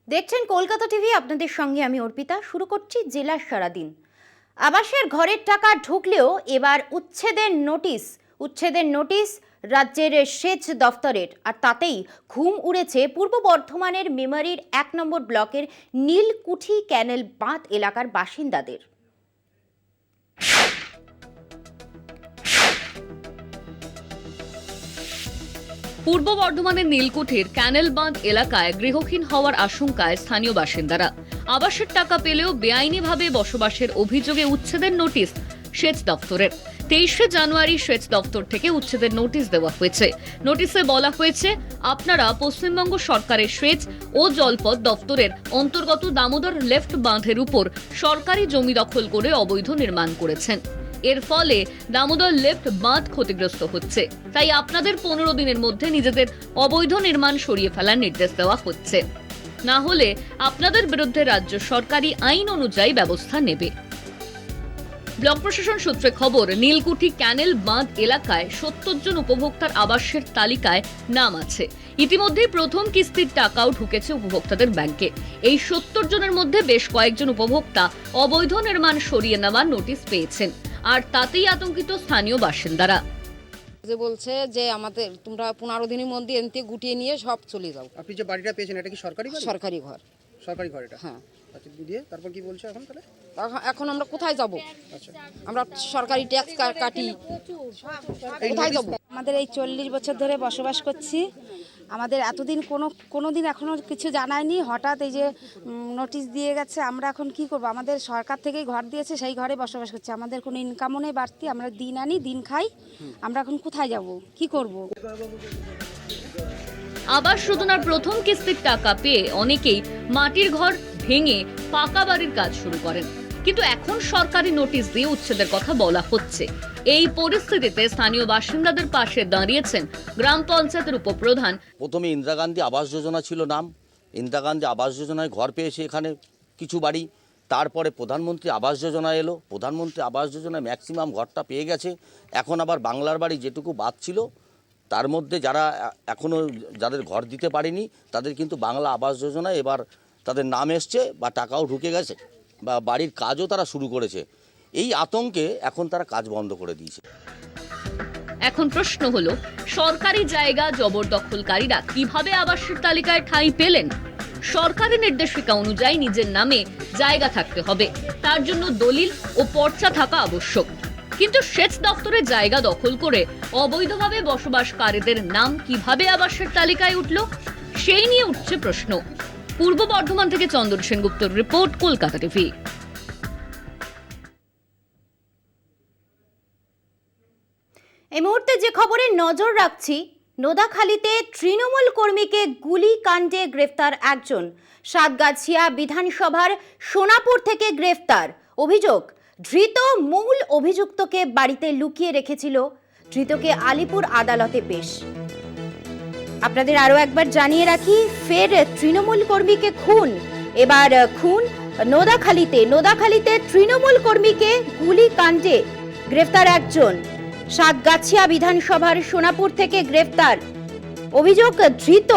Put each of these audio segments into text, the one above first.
দেখছেন কলকাতা টিভি, আপনাদের সঙ্গে আমি অর্পিতা। শুরু করছি জেলার সারাদিন। আবাসের ঘরের টাকা ঢুকলেও এবার উচ্ছেদের নোটিশ রাজ্যের সেচ দফতরের, আর তাতেই ঘুম উড়েছে পূর্ব বর্ধমানের মেমারির 1 নম্বর ব্লকের নীলকুঠি ক্যানেল বাঁধ এলাকার বাসিন্দাদের। পূর্ব বর্ধমানের নীলকুঠির ক্যানেল বাঁধ এলাকায় গৃহহীন হওয়ার আশঙ্কায় স্থানীয় বাসিন্দারা। আবাসের টাকা পেলেও বেআইনিভাবে বসবাসের অভিযোগে উচ্ছেদের নোটিশ সেচ দপ্তরের। 23শে জানুয়ারি সেচ দপ্তর থেকে উচ্ছেদের নোটিশ দেওয়া হয়েছে। নোটিশে বলা হয়েছে, আপনারা পশ্চিমবঙ্গ সরকারের সেচ ও জলপথ দপ্তরের অন্তর্গত দামোদর লেফট বাঁধের উপর সরকারি জমি দখল করে অবৈধ নির্মাণ করেছেন। এর ফলে দামোদর লেফট বাঁধ ক্ষতিগ্রস্ত হচ্ছে। তাই আপনাদের 15 দিনের মধ্যে নিজেদের অবৈধ নির্মাণ সরিয়ে ফেলার নির্দেশ দেওয়া হচ্ছে, না হলে আপনাদের বিরুদ্ধে রাজ্য সরকারি আইন অনুযায়ী ব্যবস্থা নেবে। ব্লক প্রশাসন সূত্রে খবর, নীলকুঠি ক্যানেল বাঁধ এলাকায় 70 জন উপভোক্তার আবাসের তালিকায় নাম আছে। ইতিমধ্যেই প্রথম কিস্তির টাকাও ঢুকেছে উপভোক্তাদের ব্যাংকে। এই 70 জনের মধ্যে বেশ কয়েকজন উপভোক্তা অবৈধ নির্মাণ সরিয়ে নেওয়ার নোটিশ পেয়েছেন, আর তাতেই আতঙ্কিত স্থানীয় বাসিন্দারা। যে বলছে যে আমাদের তোমরা 15 দিনের মধ্যে এনতে গুটিয়ে নিয়ে সব চলে যাও। আপনি যে বাড়িটা পেয়েছেন এটা কি সরকারি বাড়ি? সরকারি ঘর। সরকারি ঘর এটা? হ্যাঁ। আচ্ছা, দিয়ে তারপর কি বলছে এখন তাহলে? এখন আমরা কোথায় যাব? আচ্ছা, আমরা সরকারি ট্যাক্স কাটি, কোথায় যাব? আমাদের এই 40 বছর ধরে বসবাস করছি। আমাদের এতদিন কোনো দিন এখনো কিছু জানায়নি। হঠাৎ এই যে নোটিশ দিয়ে গেছে, আমরা এখন কি করব? আমাদের সরকার থেকেই ঘর দিয়েছে, সেই ঘরে বসবাস করছি। আমাদের কোনো ইনকামও নেই বাড়তি, আমরা দিন আনি দিন খাই। আমরা এখন কোথায় যাব, কি করব? আবাস যোজনার প্রথম কিস্তির টাকা পেয়ে অনেকেই মাটির ঘর ভেঙে পাকা বাড়ির কাজ শুরু করেন, কিন্তু এখন সরকারি নোটিশ দিয়ে উচ্ছেদের কথা বলা হচ্ছে। এই পরিস্থিতিতে স্থানীয় বাসিন্দাদের পাশে দাঁড়িয়েছেন গ্রাম পঞ্চায়েতের উপপ্রধান। প্রথমে ইন্দিরা গান্ধী আবাস যোজনা ছিল নাম, ইন্দিরা গান্ধী আবাস যোজনায় ঘর পেয়েছে এখানে কিছু বাড়ি। তারপরে প্রধানমন্ত্রী আবাস যোজনা এলো, প্রধানমন্ত্রী আবাস যোজনায় ম্যাক্সিমাম ঘরটা পেয়ে গেছে। এখন আবার বাংলার বাড়ি যেটুকু বাদ ছিল তার মধ্যে যারা এখনও যাদের ঘর দিতে পারেনি তাদের কিন্তু বাংলা আবাস যোজনায় এবার তাদের নাম এসছে বা টাকাও ঢুকে গেছে বা বাড়ির কাজও তারা শুরু করেছে। এই আতঙ্কে এখন তারা কাজ বন্ধ করে দিয়েছে। এখন প্রশ্ন হলো, সরকারি জায়গা জবরদখলকারীরা কিভাবে আবাসের তালিকায় ঠাঁই পেলেন? সরকারি নির্দেশিকা অনুযায়ী নিজের নামে জায়গা থাকতে হবে, তার জন্য দলিল ও পর্চা থাকা আবশ্যক। কিন্তু সেচ দপ্তরের জায়গা দখল করে অবৈধভাবে বসবাসকারীদের নাম কিভাবে আবাসের তালিকায় উঠল, সেই নিয়ে উঠছে প্রশ্ন। পূর্ব বর্ধমান থেকে চন্দন সেনগুপ্তর রিপোর্ট, কলকাতা টিভি। এই মুহূর্তে যে খবরে নজর রাখছি, নোদাখালীতে তৃণমূল কর্মীকে গুলি কাণ্ডে গ্রেফতার একজন। সাতগাছিয়া বিধানসভার সোনাপুর থেকে গ্রেফতার। অভিযোগ, ধৃত মূল অভিযুক্তকে বাড়িতে লুকিয়ে রেখেছিল। ধৃতকে আলিপুর আদালতে পেশ। আপনাদের আরো একবার জানিয়ে রাখি, ফের তৃণমূল কর্মীকে খুন। এবার খুন নোদাখালীতে তৃণমূল কর্মীকে গুলি কাণ্ডে গ্রেফতার একজন। সাতগাছিয়া বিধানসভার সোনাপুর থেকে গ্রেফতার। অভিযোগ, ধৃত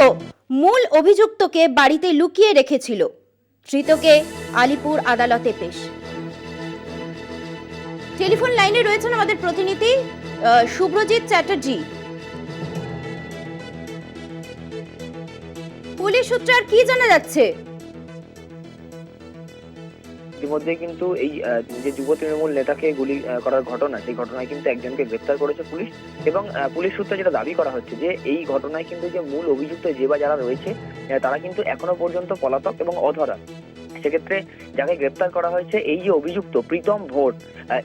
মূল অভিযুক্তকে বাড়িতে লুকিয়ে রেখেছিল। ধৃতকে আলিপুর আদালতে পেশ। টেলিফোন লাইনে রয়েছেন আমাদের প্রতিনিধি শুভ্রজিৎ চ্যাটার্জি। পুলিশ সূত্রে আর কি জানা যাচ্ছে? ইতিমধ্যে কিন্তু এই যে যুব তৃণমূল নেতাকে গুলি করার ঘটনা, সেই ঘটনায় কিন্তু একজনকে গ্রেফতার করেছে পুলিশ। এবং পুলিশ সূত্রে যেটা দাবি করা হচ্ছে যে এই ঘটনায় কিন্তু যে মূল অভিযুক্ত যে বা যারা রয়েছে তারা কিন্তু এখনো পর্যন্ত পলাতক এবং অধরা। সেক্ষেত্রে যাকে গ্রেপ্তার করা হয়েছে, এই যে অভিযুক্ত প্রীতম ভোট,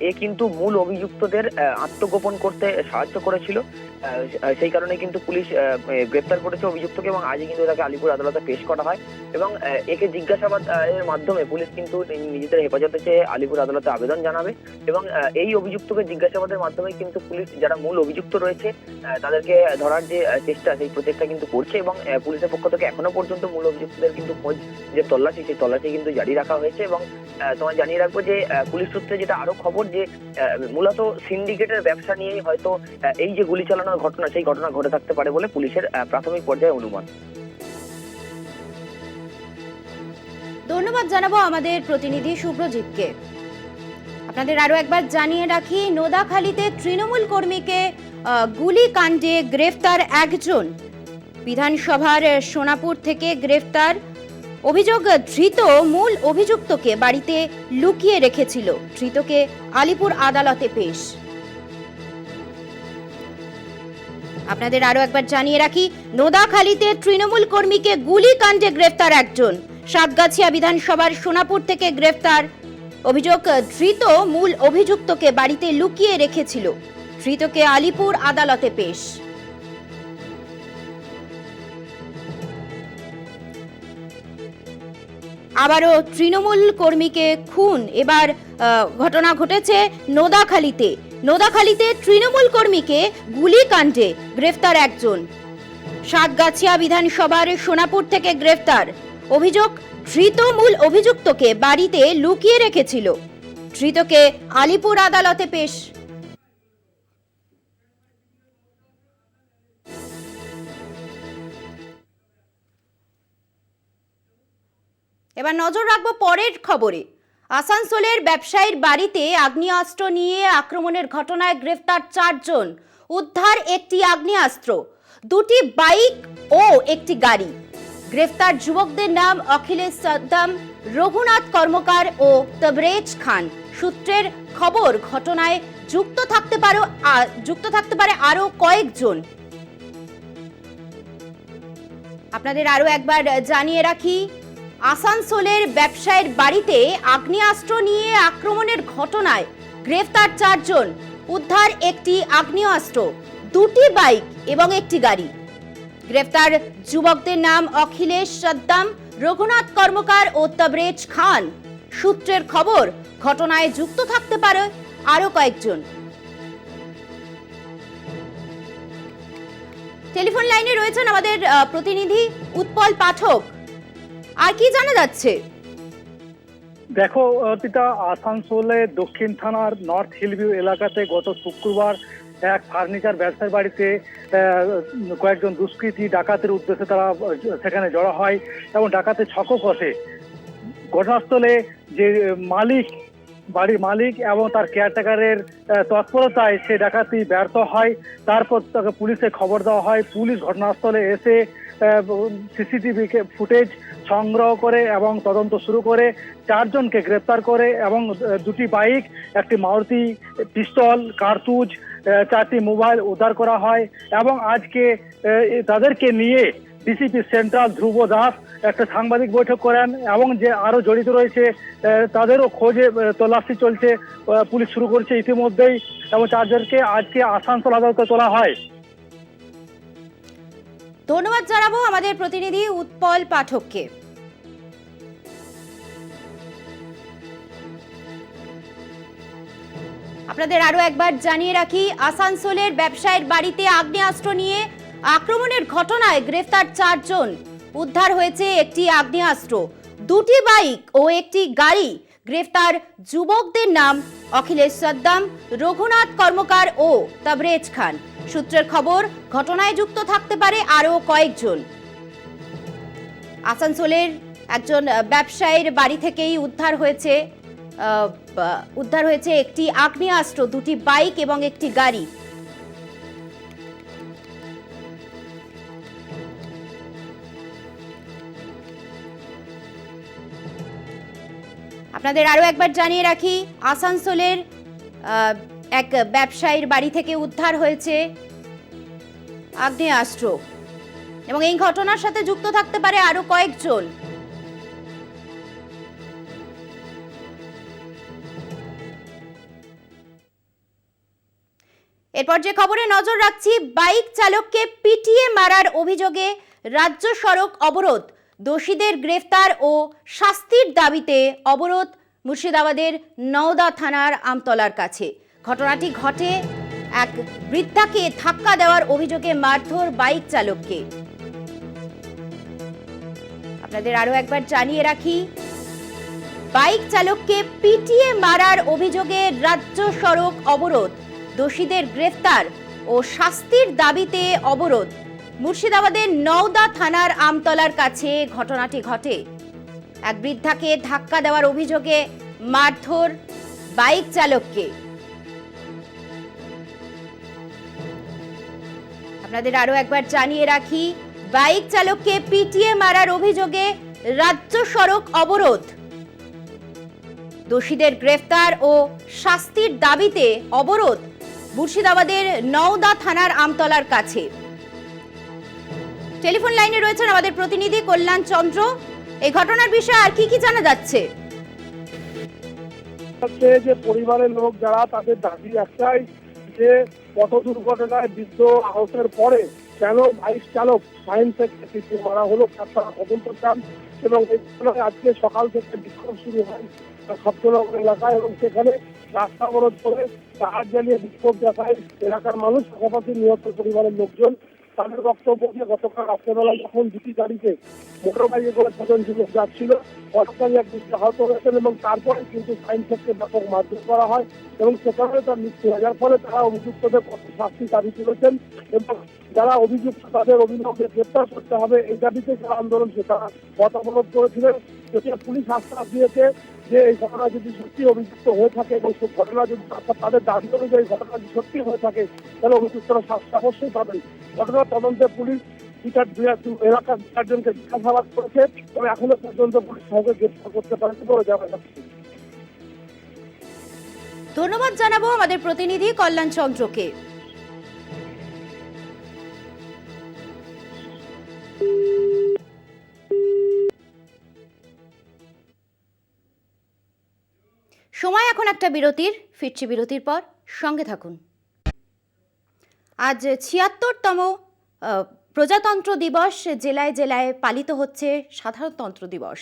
এ কিন্তু মূল অভিযুক্তদের আত্মগোপন করতে সাহায্য করেছিল। সেই কারণে কিন্তু পুলিশ গ্রেপ্তার করেছে অভিযুক্তকে এবং আজই কিন্তু তাকে আলিপুর আদালতে পেশ করা হয়। এবং একে জিজ্ঞাসাবাদ এর মাধ্যমে পুলিশ কিন্তু নিজেদের হেফাজতে চেয়ে আলিপুর আদালতে আবেদন জানাবে। এবং এই অভিযুক্তকে জিজ্ঞাসাবাদের মাধ্যমে কিন্তু পুলিশ যারা মূল অভিযুক্ত রয়েছে তাদেরকে ধরার যে চেষ্টা, সেই প্রচেষ্টা কিন্তু করছে। এবং পুলিশের পক্ষ থেকে এখনো পর্যন্ত মূল অভিযুক্তদের কিন্তু খোঁজ যে তল্লাশি, সেই তল্লাশি কিন্তু জারি রাখা হয়েছে। এবং তোমায় জানিয়ে রাখবো যে পুলিশ সূত্রে যেটা আরো খবর, যে মূলত সিন্ডিকেটের ব্যবসা নিয়েই হয়তো এই যে গুলি চালানোর ঘটনা, সেই ঘটনা ঘটে থাকতে পারে বলে পুলিশের প্রাথমিক পর্যায়ে অনুমান। ধন্যবাদ জানাবো আমাদের প্রতিনিধি শুভ্রজিৎকে। আপনাদের আরো একবার জানিয়ে রাখি, নোদাখালীতে তৃণমূল কর্মীকে গুলিকাণ্ডে গ্রেফতার একজন। বিধানসভার সোনাপুর থেকে গ্রেফতার। অভিযোগ, ধৃত মূল অভিযুক্তকে বাড়িতে লুকিয়ে রেখেছিল। ধৃতকে আলিপুর আদালতে পেশ। আপনাদের আরো একবার জানিয়ে রাখি, নোদাখালীতে তৃণমূল কর্মীকে গুলিকাণ্ডে গ্রেফতার একজন। সাতগাছিয়া বিধানসভার সোনাপুর থেকে গ্রেফতার। অভিযোগ, ধৃত মূল অভিযুক্তকে বাড়িতে লুকিয়ে রেখেছিল। ধৃতকে আলিপুর আদালতে পেশ। আবারও তৃণমূল কর্মীকে খুন। এবার ঘটনা ঘটেছে নোদাখালীতে। নোদাখালীতে তৃণমূল কর্মীকে গুলিকাণ্ডে গ্রেফতার একজন। সাতগাছিয়া বিধানসভার সোনাপুর থেকে গ্রেফতার। অভিযোগ, ধৃত মূল অভিযুক্তকে বাড়িতে লুকিয়ে রেখেছিল। ধৃতকে আলিপুর আদালতে পেশ। এবার নজর রাখবো পরের খবরে। আসানসোলের ব্যবসায়ীর বাড়িতে আগ্নেয়াস্ত্র নিয়ে আক্রমণের ঘটনায় গ্রেফতার 4 জন। উদ্ধার একটি আগ্নেয়াস্ত্র, 2টি বাইক ও একটি গাড়ি। গ্রেফতার যুবকদের নাম অখিলেশ সাদ্দাম, রঘুনাথ কর্মকার ও তবরেজ খান। সূত্রের খবর, ঘটনায় যুক্ত থাকতে পারে আরো কয়েকজন। আপনাদের আরো একবার জানিয়ে রাখি, আসানসোলের ব্যবসায়ীর বাড়িতে আগ্নেয়াস্ত্র নিয়ে আক্রমণের ঘটনায় গ্রেফতার 4 জন। উদ্ধার একটি আগ্নেয়াস্ত্র, 2টি বাইক এবং একটি গাড়ি। গ্রেফতার যুবকদের নাম অখিলেশ সাদ্দাম, রঘুনাথ কর্মকার ও তবরেজ খান। সূত্রের খবর, ঘটনায় যুক্ত থাকতে পারে আরো কয়েকজন। টেলিফোন লাইনে রয়েছেন আমাদের প্রতিনিধি উৎপল পাঠক। আর কি জানা যাচ্ছে? দেখো অর্পিতা, আসানসোলে দক্ষিণ থানার নর্থ হিলভিউ এলাকাতে গত শুক্রবার এক ফার্নিচার ব্যবসায়ীর বাড়িতে কয়েকজন দুষ্কৃতী ডাকাতের উদ্দেশ্যে তারা সেখানে জড়ো হয় এবং ডাকাতের ছকও কষে। ঘটনাস্থলে যে বাড়ির মালিক এবং তার কেয়ারটেকারের তৎপরতায় সে ডাকাতি ব্যর্থ হয়। তারপর তাকে পুলিশে খবর দেওয়া হয়। পুলিশ ঘটনাস্থলে এসে সিসিটিভি ফুটেজ সংগ্রহ করে এবং তদন্ত শুরু করে 4 জনকে গ্রেপ্তার করে এবং 2টি বাইক, একটি মারুতি পিস্তল, কার্তুজ, 4টি মোবাইল উদ্ধার করা হয়। এবং আজকে তাদেরকে নিয়ে ডিসিপি সেন্ট্রাল ধ্রুব দাস একটা সাংবাদিক বৈঠক করেন এবং যে আরো জড়িত রয়েছে তাদেরও খোঁজে তল্লাশি চলছে। পুলিশ শুরু করছে ইতিমধ্যেই এবং 4 জনকে আজকে আসানসোল আদালতে তোলা হয়। ধন্যবাদ জানাবো আমাদের প্রতিনিধি উৎপল পাঠককে। আপনাদের আরো একবার জানিয়ে রাখি, আসানসোলের ব্যবসায়ীর বাড়িতে আগ্নেয়াস্ত্র নিয়ে আক্রমণের ঘটনায় গ্রেফতার 4 জন। উদ্ধার হয়েছে একটি আগ্নেয়াস্ত্র, 2টি বাইক ও একটি গাড়ি। গ্রেফতার যুবকদের নাম অখিলেশ সাদ্দাম, রঘুনাথ কর্মকার ও তবরেজ খান। সূত্রের খবর, ঘটনায় যুক্ত থাকতে পারে আরো কয়েকজন। আসানসোলের একজন ব্যবসায়ীর বাড়ি থেকেই উদ্ধার হয়েছে একটি আগ্নেয়াস্ত্র, 2টি বাইক এবং একটি গাড়ি। আপনাদের আরো একবার জানিয়ে রাখি, আসানসোলের এক ব্যবসায়ীর বাড়ি থেকে উদ্ধার হয়েছে আগ্নেয়াস্ত্র এবং এই ঘটনার সাথে যুক্ত থাকতে পারে আরো কয়েকজন। এরপর যে খবরে নজর রাখছি, বাইক চালককে পিটিয়ে মারার অভিযোগে রাজ্য সড়ক অবরোধ। দোষীদের গ্রেফতার ও শাস্তির দাবিতে অবরোধ মুর্শিদাবাদের নওদা থানার আমতলার কাছে। ঘটনাটি ঘটে এক বৃদ্ধাকে ধাক্কা দেওয়ার অভিযোগে মারধর বাইক চালককে। আপনাদের আরো একবার জানিয়ে রাখি, বাইক চালককে পিটিয়ে মারার অভিযোগে রাজ্য সড়ক অবরোধ। দোষীদের গ্রেফতার ও শাস্তির দাবিতে অবরোধ। মুর্শিদাবাদের নওদা থানার আমতলার কাছে ঘটনাটি ঘটে। এক বৃদ্ধাকে ধাক্কা দেওয়ার অভিযোগে মারধর বাইক চালককে। আপনাদের আরো একবার জানিয়ে রাখি, বাইক চালককে পিটিয়ে মারার অভিযোগে রাজ্য সড়ক অবরোধ। দোষীদের গ্রেফতার ও শাস্তির দাবিতে অবরোধ মুর্শিদাবাদের নওদা থানার আমতলার কাছে। টেলিফোন লাইনে রয়েছেন আমাদের প্রতিনিধি কল্যাণ চন্দ্র। এই ঘটনার বিষয়ে আর কি জানা যাচ্ছে? যে পরিবারের লোক যারা, তাদের দাবি একটাই যে পথ দুর্ঘটনায় বৃদ্ধ আহতের পরে কেন বাইক চালক সাইন থেকে পিছিয়ে মারা হলো তারা তদন্ত চান। এবং এই ঘটনায় আজকে সকাল থেকে বিক্ষোভ শুরু হয় সপ্তনগর এলাকায়, এবং সেখানে রাস্তা অবরোধ করে তার জ্বালিয়ে বিক্ষোভ দেখায় এলাকার মানুষ, পাশাপাশি নিহত পরিবারের লোকজন। তাদের বক্তব্য যে গতকাল রাত্রেবেলায় যখন দুটি গাড়িতে মোটর বাইকে করে 6 জন যুবক যাচ্ছিল, অস্থায়ী এক ব্যক্তি আহত হয়েছেন এবং তারপরে কিন্তু সাইন থেকে ব্যাপক মারধর করা হয় এবং সেখানে তার মৃত্যু হয়। যার ফলে তারা অভিযুক্তদের শাস্তি দাবি তুলেছেন এবং যারা অভিযুক্ত তাদের অভিযোগকে গ্রেপ্তার করতে হবে এই দাবিতে যারা আন্দোলন তারা পথ অবরোধ করেছিলেন। যদিও পুলিশ আশ্বাস দিয়েছে যে এই ঘটনা যদি সত্যি অভিযুক্ত হয়ে থাকে এবং সেই ঘটনা যদি তাদের দাবি অনুযায়ী ঘটনা যদি সত্যি হয়ে থাকে তাহলে অভিযুক্তরা শাস্তি অবশ্যই পাবেন। ঘটনার তদন্তে পুলিশ এলাকার 4 জনকে জিজ্ঞাসাবাদ করেছে, তবে এখনো পর্যন্ত পুলিশ সহজে গ্রেপ্তার করতে পারেনি বলে জানা যাচ্ছে। ধন্যবাদ জানাবো আমাদের প্রতিনিধি কল্যাণ চন্দ্রকে। সময় এখন একটা বিরতির, ফিরছি বিরতির পর, সঙ্গে থাকুন। আজ ৭৬তম প্রজাতন্ত্র দিবস, জেলায় জেলায় পালিত হচ্ছে সাধারণতন্ত্র দিবস।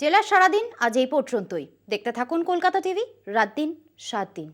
জেলার সারাদিন আজ এই পর্যন্তই। দেখতে থাকুন কলকাতা টিভি, রাত দিন 7 দিন।